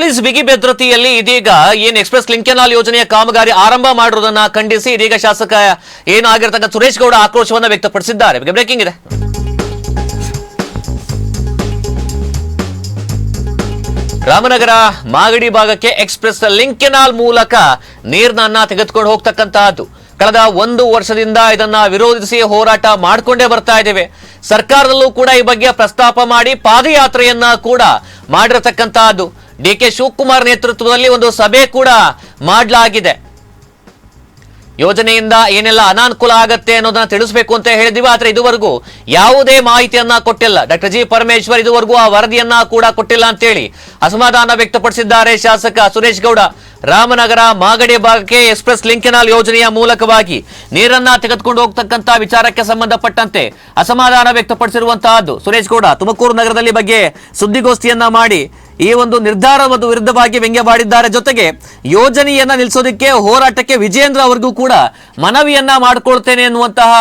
Police ಬಿಗಿ ಭದ್ರತೆಯಲ್ಲಿ ಇದೀಗ ಏನು ಎಕ್ಸ್‌ಪ್ರೆಸ್ ಲಿಂಕ್ ಕೆನಾಲ್ ಯೋಜನೆಯ ಕಾಮಗಾರಿ ಆರಂಭ ಮಾಡಿರುವುದನ್ನು ಖಂಡಿಸಿ ಇದೀಗ ಶಾಸಕ ಆಗಿರತಕ್ಕ ಸುರೇಶ್ ಗೌಡ ಆಕ್ರೋಶವನ್ನು ವ್ಯಕ್ತಪಡಿಸಿದ್ದಾರೆ. ಬ್ರೇಕಿಂಗ್ ಇದೆ. ರಾಮನಗರ ಮಾಗಡಿ ಭಾಗಕ್ಕೆ ಎಕ್ಸ್‌ಪ್ರೆಸ್ ಲಿಂಕ್ ಕೆನಾಲ್ ಮೂಲಕ ನೀರನ್ನ ತೆಗೆದುಕೊಂಡು ಹೋಗ್ತಕ್ಕಂತಹದ್ದು. ಕಳೆದ 1 ವರ್ಷದಿಂದ ಇದನ್ನ ವಿರೋಧಿಸಿ ಹೋರಾಟ ಮಾಡಿಕೊಂಡೇ ಬರ್ತಾ ಇದ್ದೇವೆ. ಸರ್ಕಾರದಲ್ಲೂ ಕೂಡ ಈ ಬಗ್ಗೆ ಪ್ರಸ್ತಾಪ ಮಾಡಿ ಪಾದಯಾತ್ರೆಯನ್ನ ಕೂಡ ಮಾಡಿರತಕ್ಕಂತಹದ್ದು. ಡಿ.ಕೆ. ಶಿವಕುಮಾರ್ ನೇತೃತ್ವದಲ್ಲಿ ಒಂದು ಸಭೆ ಕೂಡ ಮಾಡಲಾಗಿದೆ. ಯೋಜನೆಯಿಂದ ಏನೆಲ್ಲ ಅನಾನುಕೂಲ ಆಗತ್ತೆ ಅನ್ನೋದನ್ನ ತಿಳಿಸಬೇಕು ಅಂತ ಹೇಳಿದೀವಿ. ಆದ್ರೆ ಇದುವರೆಗೂ ಯಾವುದೇ ಮಾಹಿತಿಯನ್ನ ಕೊಟ್ಟಿಲ್ಲ. ಡಾಕ್ಟರ್ ಜಿ ಪರಮೇಶ್ವರ್ ಇದುವರೆಗೂ ಆ ವರದಿಯನ್ನ ಕೂಡ ಕೊಟ್ಟಿಲ್ಲ ಅಂತೇಳಿ ಅಸಮಾಧಾನ ವ್ಯಕ್ತಪಡಿಸಿದ್ದಾರೆ ಶಾಸಕ ಸುರೇಶ್ ಗೌಡ. ರಾಮನಗರ ಮಾಗಡಿ ಭಾಗಕ್ಕೆ ಎಕ್ಸ್‌ಪ್ರೆಸ್ ಲಿಂಕ್ ಕೆನಾಲ್ ಯೋಜನೆಯ ಮೂಲಕವಾಗಿ ನೀರನ್ನ ತೆಗೆದುಕೊಂಡು ಹೋಗ್ತಕ್ಕಂತ ವಿಚಾರಕ್ಕೆ ಸಂಬಂಧಪಟ್ಟಂತೆ ಅಸಮಾಧಾನ ವ್ಯಕ್ತಪಡಿಸಿರುವಂತಹದ್ದು ಸುರೇಶ್ ಗೌಡ ತುಮಕೂರು ನಗರದಲ್ಲಿ ಬಗ್ಗೆ ಸುದ್ದಿಗೋಷ್ಠಿಯನ್ನ ಮಾಡಿ ಈ ಒಂದು ನಿರ್ಧಾರದ ವಿರುದ್ಧವಾಗಿ ವ್ಯಂಗ್ಯವಾಡಿದ್ದಾರೆ. ಜೊತೆಗೆ ಯೋಜನೆಯನ್ನ ನಿಲ್ಲಿಸೋದಕ್ಕೆ ಹೋರಾಟಕ್ಕೆ ವಿಜಯೇಂದ್ರ ಅವರಿಗೂ ಕೂಡ ಮನವಿಯನ್ನ ಮಾಡಿಕೊಳ್ತೇನೆ ಎನ್ನುವಂತಹ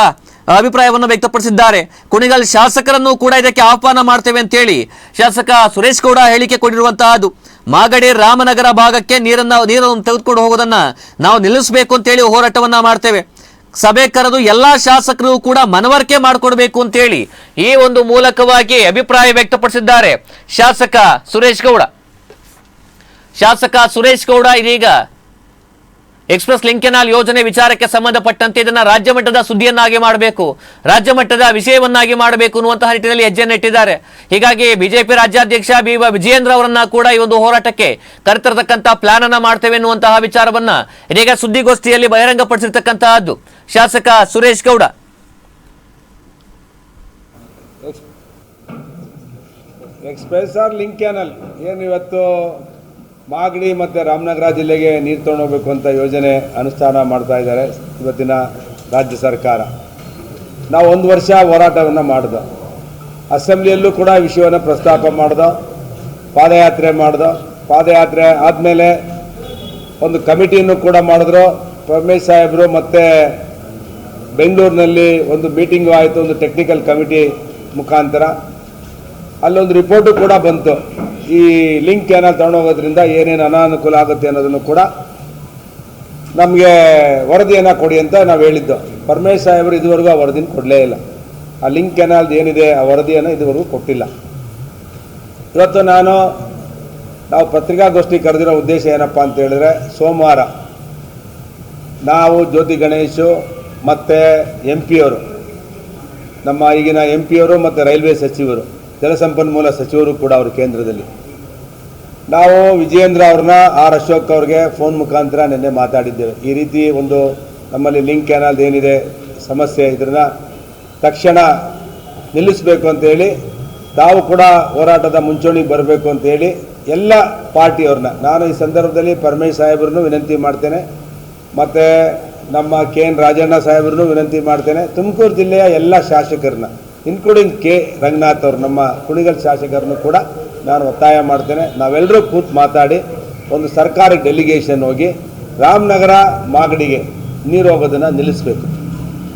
ಅಭಿಪ್ರಾಯವನ್ನು ವ್ಯಕ್ತಪಡಿಸಿದ್ದಾರೆ. ಕುಣಿಗಲ್ ಶಾಸಕರನ್ನು ಕೂಡ ಇದಕ್ಕೆ ಆಹ್ವಾನ ಮಾಡ್ತೇವೆ ಅಂತ ಹೇಳಿ ಶಾಸಕ ಸುರೇಶ್ ಗೌಡ ಹೇಳಿಕೆ ಕೊಟ್ಟಿರುವಂತಹದ್ದು. ಮಾಗಡಿ ರಾಮನಗರ ಭಾಗಕ್ಕೆ ನೀರನ್ನು ತೆಗೆದುಕೊಂಡು ಹೋಗೋದನ್ನ ನಾವು ನಿಲ್ಲಿಸಬೇಕು ಅಂತ ಹೇಳಿ ಹೋರಾಟವನ್ನ ಮಾಡ್ತೇವೆ. ಸಭೆ ಕರೆದು ಎಲ್ಲಾ ಶಾಸಕರು ಕೂಡ ಮನವರಿಕೆ ಮಾಡಿಕೊಡ್ಬೇಕು ಅಂತ ಹೇಳಿ ಈ ಒಂದು ಮೂಲಕವಾಗಿ ಅಭಿಪ್ರಾಯ ವ್ಯಕ್ತಪಡಿಸಿದ್ದಾರೆ ಶಾಸಕ ಸುರೇಶ್ ಗೌಡ. ಇದೀಗ ಎಕ್ಸ್‌ಪ್ರೆಸ್ ಲಿಂಕ್ ಕೆನಾಲ್ ಯೋಜನೆ ವಿಚಾರಕ್ಕೆ ಸಂಬಂಧಪಟ್ಟಂತೆ ಇದನ್ನ ರಾಜ್ಯ ಮಟ್ಟದ ಸುದ್ದಿಯನ್ನಾಗಿ ಮಾಡಬೇಕು, ರಾಜ್ಯ ಮಟ್ಟದ ವಿಷಯವನ್ನಾಗಿ ಮಾಡಬೇಕು ಅನ್ನುವಂತಹ ನಿಟ್ಟಿನಲ್ಲಿ ಹೆಜ್ಜೆಯನ್ನು ಇಟ್ಟಿದ್ದಾರೆ. ಹೀಗಾಗಿ ಬಿಜೆಪಿ ರಾಜ್ಯಾಧ್ಯಕ್ಷ ವಿಜಯೇಂದ್ರ ಅವರನ್ನ ಕೂಡ ಈ ಒಂದು ಹೋರಾಟಕ್ಕೆ ಕರೆತರತಕ್ಕಂತಹ ಪ್ಲಾನ್ ಅನ್ನ ಮಾಡ್ತೇವೆ ಎನ್ನುವಂತಹ ವಿಚಾರವನ್ನ ಇದೀಗ ಸುದ್ದಿಗೋಷ್ಠಿಯಲ್ಲಿ ಬಹಿರಂಗಪಡಿಸಿರ್ತಕ್ಕಂತಹದ್ದು ಶಾಸಕ Suresh Gowda. Express link canal ಏನು ಇವತ್ತು ಮಾಗಡಿ ಮತ್ತು ರಾಮನಗರ ಜಿಲ್ಲೆಗೆ ನೀರು ತೊಗೊಂಡೋಗ್ಬೇಕು ಅಂತ ಯೋಜನೆ ಅನುಷ್ಠಾನ ಮಾಡ್ತಾ ಇದ್ದಾರೆ ಇವತ್ತಿನ ರಾಜ್ಯ ಸರ್ಕಾರ. ನಾವು 1 ವರ್ಷ ಹೋರಾಟವನ್ನು ಮಾಡಿದೋ, ಅಸೆಂಬ್ಲಿಯಲ್ಲೂ ಕೂಡ ವಿಷಯವನ್ನು ಪ್ರಸ್ತಾಪ ಮಾಡಿದೋ, ಪಾದಯಾತ್ರೆ ಆದಮೇಲೆ ಒಂದು ಕಮಿಟಿಯನ್ನು ಕೂಡ ಮಾಡಿದ್ರು. ಪರಮೇಶ್ ಸಾಹೇಬರು ಮತ್ತು ಬೆಂಗಳೂರಿನಲ್ಲಿ ಒಂದು ಮೀಟಿಂಗು ಆಯಿತು, ಒಂದು ಟೆಕ್ನಿಕಲ್ ಕಮಿಟಿ ಮುಖಾಂತರ. ಅಲ್ಲೊಂದು ರಿಪೋರ್ಟು ಕೂಡ ಬಂತು, ಈ ಲಿಂಕ್ ಕೆನಾಲ್ ತಗೊಂಡೋಗೋದ್ರಿಂದ ಏನೇನು ಅನಾನುಕೂಲ ಆಗುತ್ತೆ ಅನ್ನೋದನ್ನು ಕೂಡ ನಮಗೆ ವರದಿಯನ್ನು ಕೊಡಿ ಅಂತ ನಾವು ಹೇಳಿದ್ದು. ಪರಮೇಶ್ ಸಾಹೇಬರು ಇದುವರೆಗೂ ಆ ವರದಿನ ಕೊಡಲೇ ಇಲ್ಲ. ಆ ಲಿಂಕ್ ಕೆನಾಲ್ದು ಏನಿದೆ ಆ ವರದಿಯನ್ನು ಇದುವರೆಗೂ ಕೊಟ್ಟಿಲ್ಲ. ಇವತ್ತು ನಾವು ಪತ್ರಿಕಾಗೋಷ್ಠಿ ಕರೆದಿರೋ ಉದ್ದೇಶ ಏನಪ್ಪ ಅಂತ ಹೇಳಿದ್ರೆ, ಸೋಮವಾರ ನಾವು ಜ್ಯೋತಿ ಗಣೇಶು ಮತ್ತು MP ಅವರು, ನಮ್ಮ ಈಗಿನ MP ಅವರು ಮತ್ತು ರೈಲ್ವೆ ಸಚಿವರು, ಜಲಸಂಪನ್ಮೂಲ ಸಚಿವರು ಕೂಡ ಅವರು ಕೇಂದ್ರದಲ್ಲಿ, ನಾವು ವಿಜಯೇಂದ್ರ ಅವ್ರನ್ನ ಅಶೋಕ್ ಅವ್ರಿಗೆ ಫೋನ್ ಮುಖಾಂತರ ನಿನ್ನೆ ಮಾತಾಡಿದ್ದೇವೆ. ಈ ರೀತಿ ಒಂದು ನಮ್ಮಲ್ಲಿ ಲಿಂಕ್ ಕೆನಾಲ್ದು ಏನಿದೆ ಸಮಸ್ಯೆ, ಇದನ್ನು ತಕ್ಷಣ ನಿಲ್ಲಿಸಬೇಕು ಅಂತೇಳಿ ತಾವು ಕೂಡ ಹೋರಾಟದ ಮುಂಚೂಣಿಗೆ ಬರಬೇಕು ಅಂತೇಳಿ ಎಲ್ಲ ಪಾರ್ಟಿಯವ್ರನ್ನ ನಾನು ಈ ಸಂದರ್ಭದಲ್ಲಿ ಪರಮೇಶ್ ಸಾಹೇಬ್ರನ್ನೂ ವಿನಂತಿ ಮಾಡ್ತೇನೆ, ಮತ್ತು ನಮ್ಮ KN ರಾಜಣ್ಣ ಸಾಹೇಬ್ರನ್ನೂ ವಿನಂತಿ ಮಾಡ್ತೇನೆ, ತುಮಕೂರು ಜಿಲ್ಲೆಯ ಎಲ್ಲ ಶಾಸಕರನ್ನ ಇನ್ಕ್ಲೂಡಿಂಗ್ K. ರಂಗನಾಥ್ ಅವರು, ನಮ್ಮ ಕುಣಿಗಲ್ ಶಾಸಕರನ್ನು ಕೂಡ ನಾನು ಒತ್ತಾಯ ಮಾಡ್ತೇನೆ. ನಾವೆಲ್ಲರೂ ಕೂತು ಮಾತಾಡಿ ಒಂದು ಸರ್ಕಾರಕ್ಕೆ ಡೆಲಿಗೇಷನ್ ಹೋಗಿ ರಾಮನಗರ ಮಾಗಡಿಗೆ ನೀರು ಹೋಗೋದನ್ನು ನಿಲ್ಲಿಸಬೇಕು.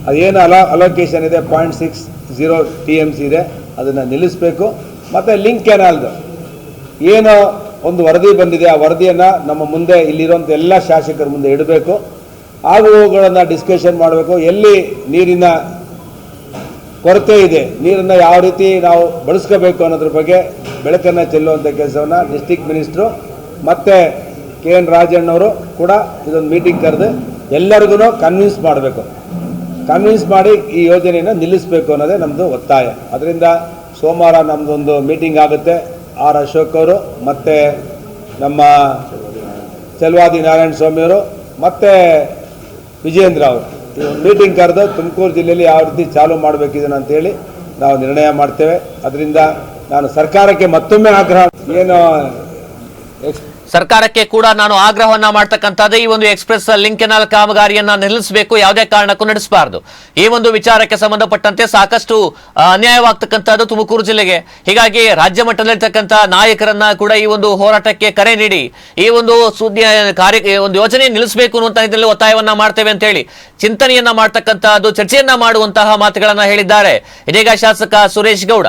ಅದೇನು ಅಲೋಕೇಶನ್ ಇದೆ 0.60 TMC ಇದೆ, ಅದನ್ನು ನಿಲ್ಲಿಸಬೇಕು. ಮತ್ತು ಲಿಂಕ್ ಕೆನಾಲ್ದು ಏನೋ ಒಂದು ವರದಿ ಬಂದಿದೆ, ಆ ವರದಿಯನ್ನು ನಮ್ಮ ಮುಂದೆ ಇಲ್ಲಿರುವಂಥ ಎಲ್ಲ ಶಾಸಕರ ಮುಂದೆ ಇಡಬೇಕು. ಅವುಗಳನ್ನು ಡಿಸ್ಕಷನ್ ಮಾಡಬೇಕು. ಎಲ್ಲಿ ನೀರಿನ ಕೊರತೆ ಇದೆ, ನೀರನ್ನು ಯಾವ ರೀತಿ ನಾವು ಬಳಸ್ಕೋಬೇಕು ಅನ್ನೋದ್ರ ಬಗ್ಗೆ ಬೆಳಕನ್ನು ಚೆಲ್ಲುವಂಥ ಕೆಲಸವನ್ನು ಡಿಸ್ಟ್ರಿಕ್ಟ್ ಮಿನಿಸ್ಟ್ರು ಮತ್ತು KN ರಾಜಣ್ಣವರು ಕೂಡ ಇದೊಂದು ಮೀಟಿಂಗ್ ಕರೆದು ಎಲ್ಲರಿಗೂ ಕನ್ವಿನ್ಸ್ ಮಾಡಿ ಈ ಯೋಜನೆಯನ್ನು ನಿಲ್ಲಿಸಬೇಕು ಅನ್ನೋದೇ ನಮ್ಮದು ಒತ್ತಾಯ. ಅದರಿಂದ ಸೋಮವಾರ ನಮ್ಮದೊಂದು ಮೀಟಿಂಗ್ ಆಗುತ್ತೆ. ಅಶೋಕ್ ಅವರು ಮತ್ತು ನಮ್ಮ ಚೆಲುವಾದಿ ನಾರಾಯಣ ಸ್ವಾಮಿಯವರು ಮತ್ತು ವಿಜಯೇಂದ್ರ ಅವರು ಈ ಒಂದು ಮೀಟಿಂಗ್ ಕರೆದು ತುಮಕೂರು ಜಿಲ್ಲೆಯಲ್ಲಿ ಯಾವ ರೀತಿ ಚಾಲೂ ಮಾಡಬೇಕಿದೆ ಅಂತೇಳಿ ನಾವು ನಿರ್ಣಯ ಮಾಡ್ತೇವೆ. ಅದರಿಂದ ನಾನು ಸರ್ಕಾರಕ್ಕೆ ಮತ್ತೊಮ್ಮೆ ಆಗ್ರಹ ಸರ್ಕಾರಕ್ಕೆ ಕೂಡ ನಾನು ಆಗ್ರಹವನ್ನ ಮಾಡ್ತಕ್ಕಂಥದ್ದು ಈ ಒಂದು ಎಕ್ಸ್‌ಪ್ರೆಸ್ ಲಿಂಕ್ ಕೆನಾಲ್ ಕಾಮಗಾರಿಯನ್ನ ನಿಲ್ಲಿಸಬೇಕು, ಯಾವುದೇ ಕಾರಣಕ್ಕೂ ನಡೆಸಬಾರದು. ಈ ಒಂದು ವಿಚಾರಕ್ಕೆ ಸಂಬಂಧಪಟ್ಟಂತೆ ಸಾಕಷ್ಟು ಅನ್ಯಾಯವಾಗ್ತಕ್ಕಂಥದ್ದು ತುಮಕೂರು ಜಿಲ್ಲೆಗೆ. ಹೀಗಾಗಿ ರಾಜ್ಯ ಮಟ್ಟದಲ್ಲಿರ್ತಕ್ಕಂಥ ನಾಯಕರನ್ನ ಕೂಡ ಈ ಒಂದು ಹೋರಾಟಕ್ಕೆ ಕರೆ ನೀಡಿ ಈ ಒಂದು ಒಂದು ಯೋಜನೆ ನಿಲ್ಲಿಸಬೇಕು ಅನ್ನುವಂತ ನಿಟ್ಟಿನಲ್ಲಿ ಒತ್ತಾಯವನ್ನ ಮಾಡ್ತೇವೆ ಅಂತ ಹೇಳಿ ಚಿಂತನೆಯನ್ನ ಮಾಡ್ತಕ್ಕಂಥದ್ದು, ಚರ್ಚೆಯನ್ನ ಮಾಡುವಂತಹ ಮಾತುಗಳನ್ನ ಹೇಳಿದ್ದಾರೆ ಇದೀಗ ಶಾಸಕ ಸುರೇಶ್ ಗೌಡ.